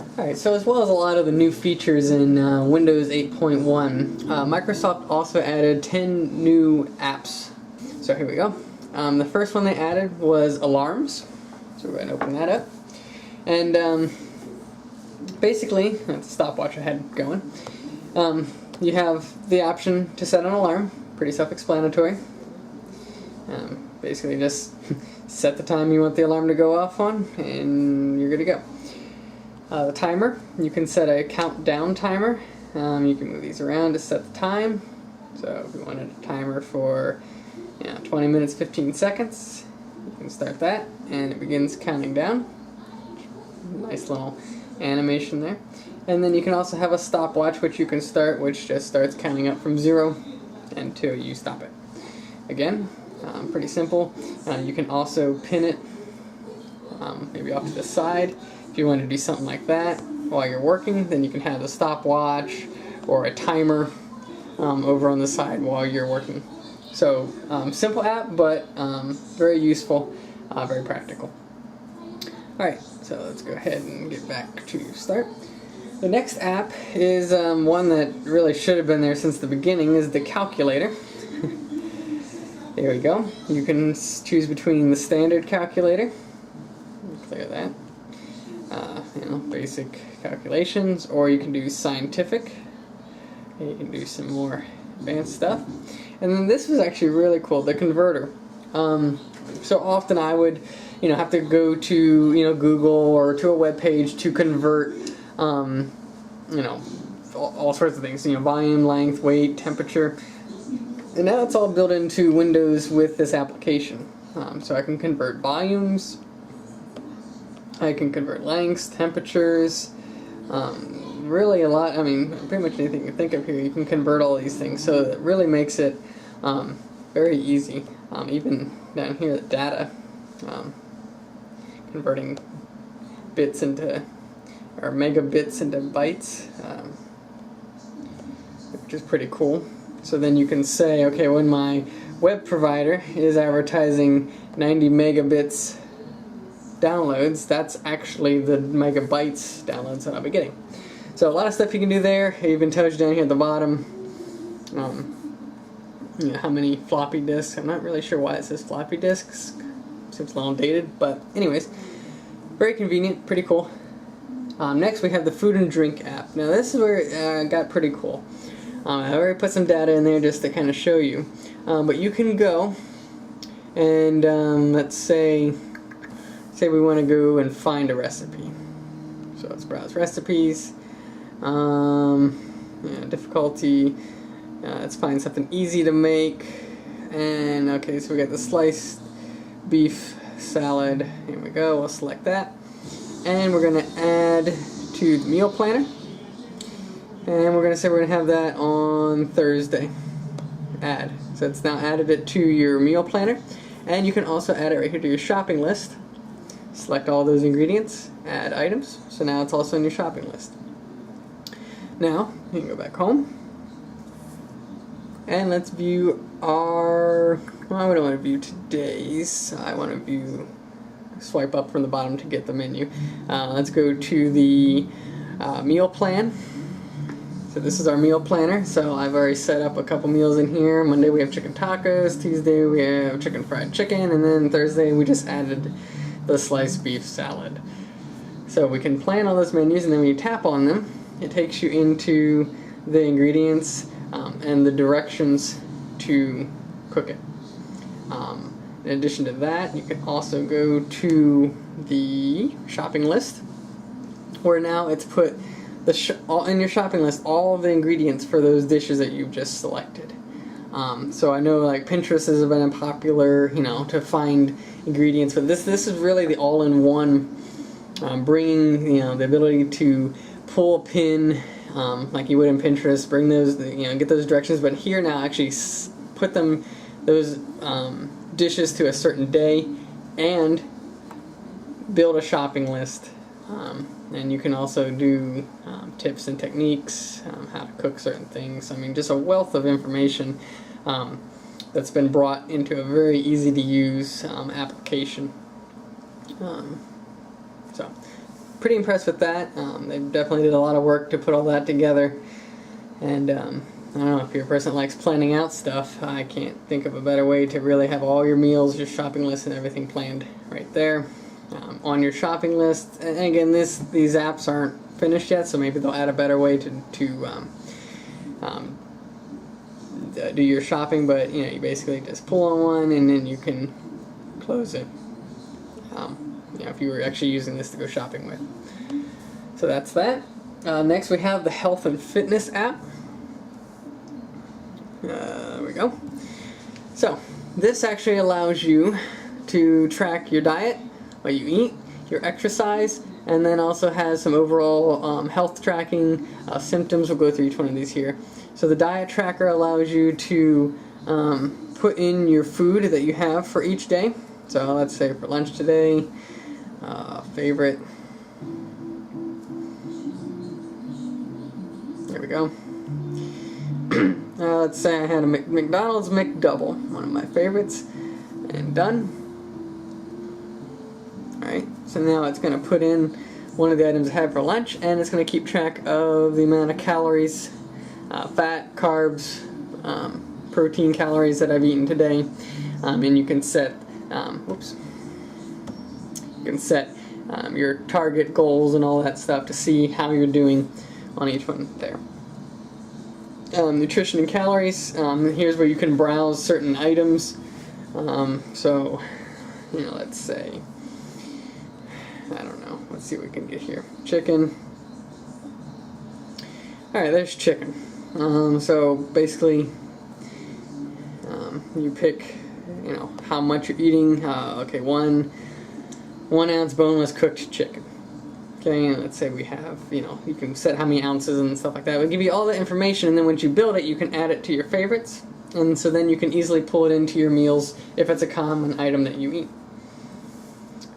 Alright, so as well as a lot of the new features in Windows 8.1, Microsoft also added 10 new apps. So here we go. The first one they added was alarms. So we're going to open that up. And basically, that's a stopwatch I had going. You have the option to set an alarm. Pretty self-explanatory. Basically just set the time you want the alarm to go off on, and you're good to go. The timer, you can set a countdown timer. You can move these around to set the time. So if you wanted a timer for 20 minutes, 15 seconds, you can start that, and it begins counting down. Nice little animation there. And then you can also have a stopwatch, which you can start, which just starts counting up from 0 until you stop it. Again, pretty simple. You can also pin it maybe off to the side. If you want to do something like that while you're working, then you can have the stopwatch or a timer over on the side while you're working. So simple app, but very useful, very practical. Alright, so let's go ahead and get back to start. The next app is one that really should have been there since the beginning, is the calculator. There we go. You can choose between the standard calculator, clear that, basic calculations, or you can do scientific. You can do some more advanced stuff. And then this was actually really cool, the converter. So often I would, have to go to, Google or to a web page to convert, all sorts of things, volume, length, weight, temperature. And now it's all built into Windows with this application. So I can convert volumes, I can convert lengths, temperatures, really a lot. I mean, pretty much anything you can think of here, you can convert all these things. So it really makes it very easy. Even down here, the data, converting bits into, or megabits into bytes, which is pretty cool. So then you can say, okay, when my web provider is advertising 90 megabits downloads, that's actually the megabytes downloads that I'll be getting. So a lot of stuff you can do there. It even tells you down here at the bottom how many floppy disks. I'm not really sure why it says floppy disks. Seems a little dated, but anyways, very convenient, pretty cool. Next we have the food and drink app. Now this is where it got pretty cool. I already put some data in there just to kind of show you, but you can go and let's say we want to go and find a recipe. So let's browse recipes. Difficulty. Let's find something easy to make. And okay, so we got the sliced beef salad. Here we go. We'll select that, and we're going to add to the meal planner. And we're going to say we're going to have that on Thursday. Add. So it's now added it to your meal planner. And you can also add it right here to your shopping list. Select all those ingredients, add items. So now it's also in your shopping list. Now, you can go back home. And let's view our, well, I don't want to view today's. I want to view, swipe up from the bottom to get the menu. Let's go to the meal plan. So this is our meal planner. So I've already set up a couple meals in here. Monday we have chicken tacos, Tuesday we have chicken fried chicken, and then Thursday we just added the sliced beef salad. So we can plan all those menus, and then when you tap on them, it takes you into the ingredients and the directions to cook it. In addition to that, you can also go to the shopping list, where now it's put all in your shopping list all of the ingredients for those dishes that you've just selected. So I know like Pinterest has been popular, to find ingredients, but this is really the all-in-one, bringing the ability to pull a pin like you would in Pinterest, bring those, get those directions, but here now actually put those dishes to a certain day and build a shopping list. And you can also do tips and techniques, how to cook certain things. I mean, just a wealth of information that's been brought into a very easy to use application. So pretty impressed with that. They definitely did a lot of work to put all that together. And I don't know, if you're a person that likes planning out stuff, I can't think of a better way to really have all your meals, your shopping list, and everything planned right there on your shopping list. And again, these apps aren't finished yet, so maybe they'll add a better way to do your shopping. But you know, you basically just pull on one and then you can close it. You know, if you were actually using this to go shopping with. So that's that. Next we have the health and fitness app. There we go. So this actually allows you to track your diet, what you eat, your exercise, and then also has some overall health tracking, symptoms. We'll go through each one of these here. So the diet tracker allows you to put in your food that you have for each day. So let's say for lunch today, favorite. There we go. Let's say I had a McDonald's McDouble, one of my favorites, and done. Alright, so now it's going to put in one of the items I had for lunch, and it's going to keep track of the amount of calories, fat, carbs, protein calories that I've eaten today, and you can set, you can set your target goals and all that stuff to see how you're doing on each one there. Nutrition and calories, here's where you can browse certain items. So, you know, let's say, I don't know, let's see what we can get here. Chicken. Alright, there's chicken. So basically, you pick, you know, how much you're eating. Okay, one ounce boneless cooked chicken. Okay, and let's say we have, you know, you can set how many ounces and stuff like that. It'll give you all the information, and then once you build it, you can add it to your favorites, and so then you can easily pull it into your meals if it's a common item that you eat.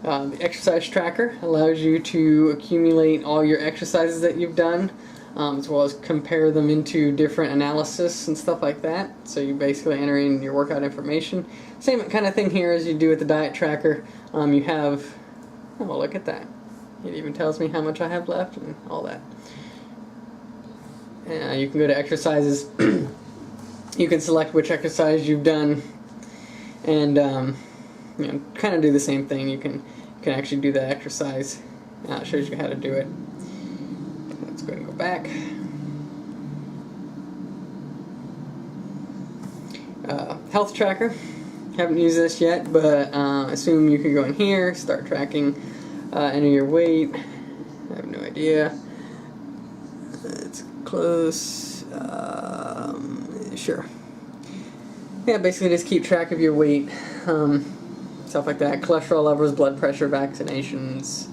The exercise tracker allows you to accumulate all your exercises that you've done, as well as compare them into different analysis and stuff like that. So you basically enter in your workout information. Same kind of thing here as you do with the diet tracker. You have, oh, look at that. It even tells me how much I have left and all that. You can go to exercises. You can select which exercise you've done, and you know, kind of do the same thing. You can actually do that exercise. It shows you how to do it. Let's go ahead and go back. Health tracker. Haven't used this yet, but assume you can go in here, start tracking. Enter your weight. I have no idea. It's close. Sure. Yeah, basically just keep track of your weight. Stuff like that. Cholesterol levels, blood pressure, vaccinations,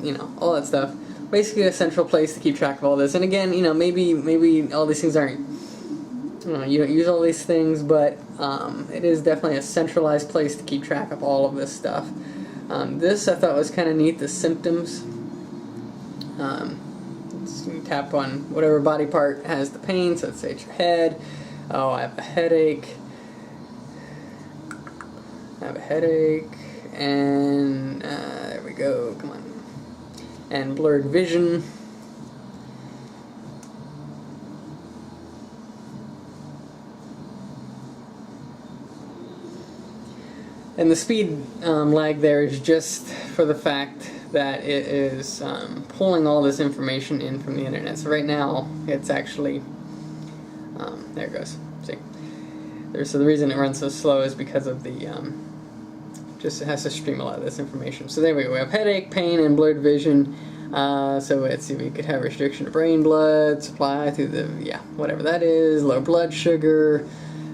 you know, all that stuff. Basically a central place to keep track of all this. And again, you know, maybe all these things aren't, you know, you don't use all these things, but it is definitely a centralized place to keep track of all of this stuff. This I thought was kind of neat, the symptoms. You tap on whatever body part has the pain, so let's say it's your head. Oh, I have a headache. And there we go, come on. And blurred vision. And the speed lag there is just for the fact that it is pulling all this information in from the internet. So right now, it's actually, there it goes, see? So the reason it runs so slow is because of the, just it has to stream a lot of this information. So there we go, we have headache, pain, and blurred vision. So let's see, we could have restriction of brain blood, supply through the, yeah, whatever that is, low blood sugar,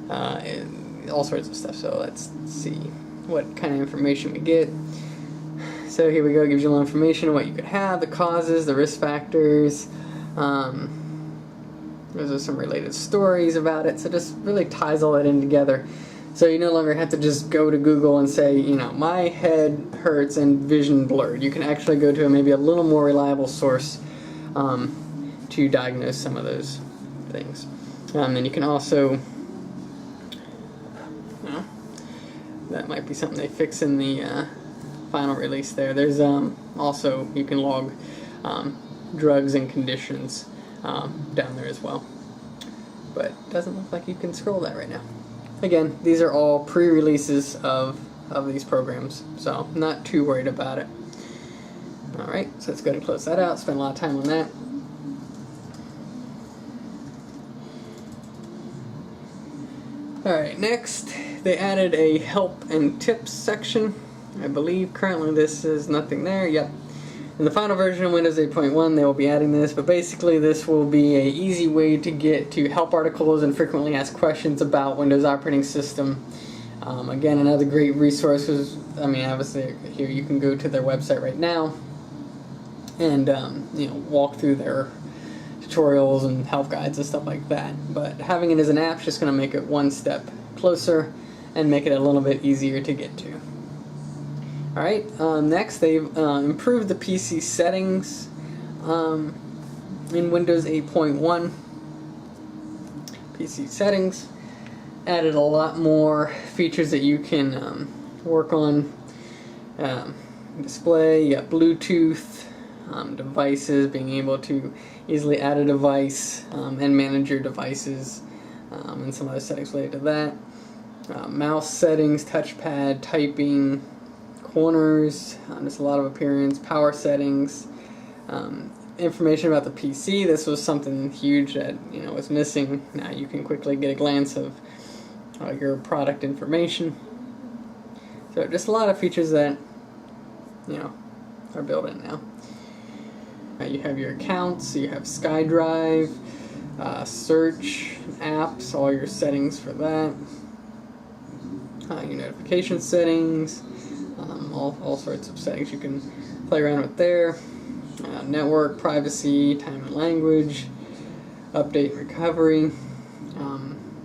and all sorts of stuff. So let's see what kind of information we get. So here we go, it gives you a little information on what you could have, the causes, the risk factors. Those are some related stories about it, so just really ties all that in together. So you no longer have to just go to Google and say, you know, my head hurts and vision blurred. You can actually go to maybe a little more reliable source to diagnose some of those things. And you can also, you know, that might be something they fix in the final release there. There's also, you can log drugs and conditions down there as well. But it doesn't look like you can scroll that right now. Again, these are all pre-releases of these programs, so I'm not too worried about it. Alright, so let's go ahead and close that out. Spend a lot of time on that. Alright, next they added a help and tips section. I believe currently this is nothing there. Yep. In the final version of Windows 8.1 they will be adding this, but basically this will be an easy way to get to help articles and frequently asked questions about Windows operating system. Again, another great resource is, I mean, obviously here you can go to their website right now and you know, walk through their tutorials and help guides and stuff like that. But having it as an app is just going to make it one step closer and make it a little bit easier to get to. Alright, next they've improved the PC settings in Windows 8.1. PC settings added a lot more features that you can work on. Display, you got Bluetooth, devices, being able to easily add a device and manage your devices, and some other settings related to that. Mouse settings, touchpad, typing, corners, just a lot of appearance, power settings, information about the PC. This was something huge that, you know, was missing. Now you can quickly get a glance of your product information. So just a lot of features that, you know, are built in now. You have your accounts, you have SkyDrive, search, apps, all your settings for that, your notification settings, all sorts of settings you can play around with there. Network, privacy, time and language, update and recovery,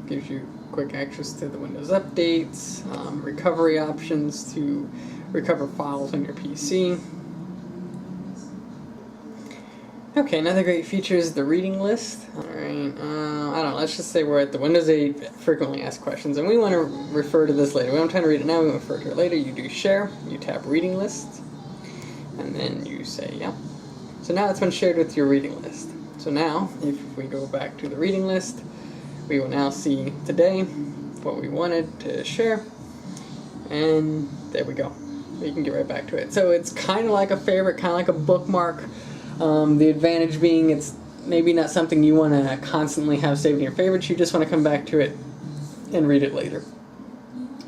gives you quick access to the Windows updates, recovery options to recover files on your PC. Okay, another great feature is the reading list. Alright, I don't know, let's just say we're at the Windows 8 frequently asked questions, and we want to refer to this later. We don't trying to read it now, we want to refer to it later. You do share, you tap reading list, and then you say yeah. So now it's been shared with your reading list. So now, if we go back to the reading list, we will now see today what we wanted to share, and there we go. We can get right back to it. So it's kind of like a favorite, kind of like a bookmark. The advantage being it's maybe not something you want to constantly have saved in your favorites, you just want to come back to it and read it later.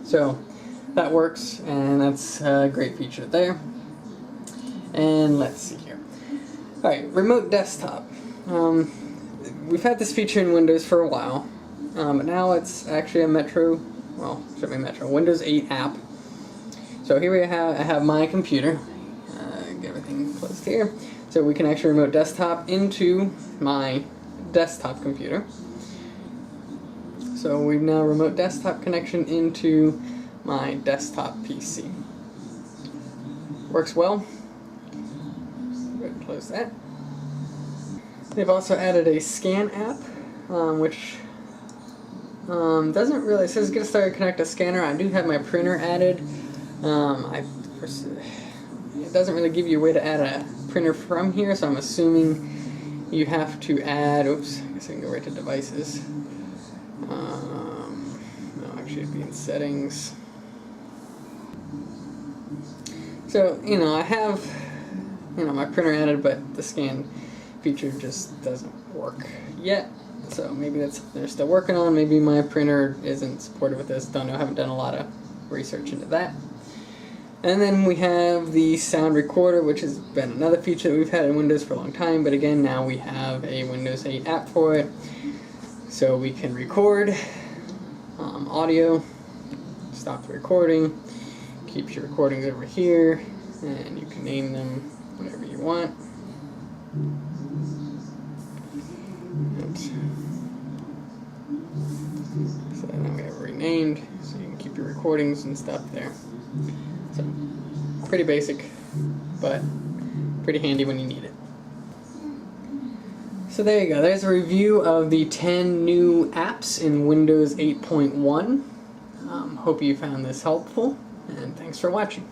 So that works, and that's a great feature there. And let's see here. Alright, remote desktop. We've had this feature in Windows for a while, but now it's actually a Windows 8 app. So here I have my computer. Get everything closed here. So we can actually remote desktop into my desktop computer. So we've now remote desktop connection into my desktop PC. Works well. Go ahead and close that. They've also added a scan app, which doesn't really, it says get started, connect a scanner. I do have my printer added. It doesn't really give you a way to add a printer from here, so I'm assuming you have to add, oops, I guess I can go right to devices. No, actually it'd be in settings. So, you know, I have, you know, my printer added, but the scan feature just doesn't work yet. So maybe that's something they're still working on. Maybe my printer isn't supported with this. Don't know, haven't done a lot of research into that. And then we have the sound recorder, which has been another feature that we've had in Windows for a long time, but again, now we have a Windows 8 app for it. So we can record audio, stop the recording, keep your recordings over here, and you can name them whatever you want. Oops. So now we have it renamed, so you can keep your recordings and stuff there. So, pretty basic, but pretty handy when you need it. So there you go, there's a review of the 10 new apps in Windows 8.1. Hope you found this helpful, and thanks for watching.